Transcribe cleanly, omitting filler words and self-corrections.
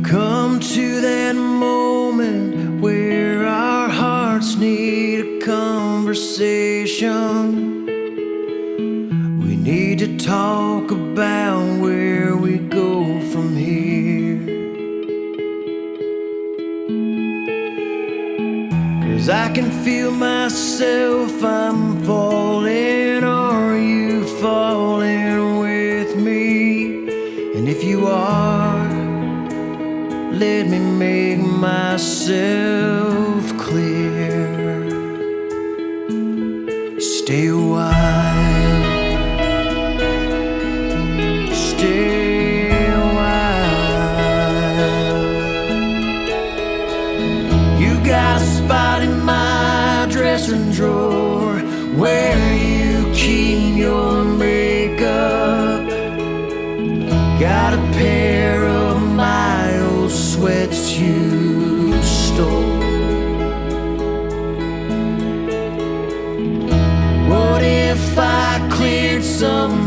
Come to that moment where our hearts need a conversation. We need to talk about where we go from here. 'Cause I can feel myself, I'm falling. Are you falling with me? And if you are, let me make myself clear. Stay a while, stay a while. You got a spot in my dressing drawer where you keep your makeup. Got a pair of my old sweats you stole. What if I cleared some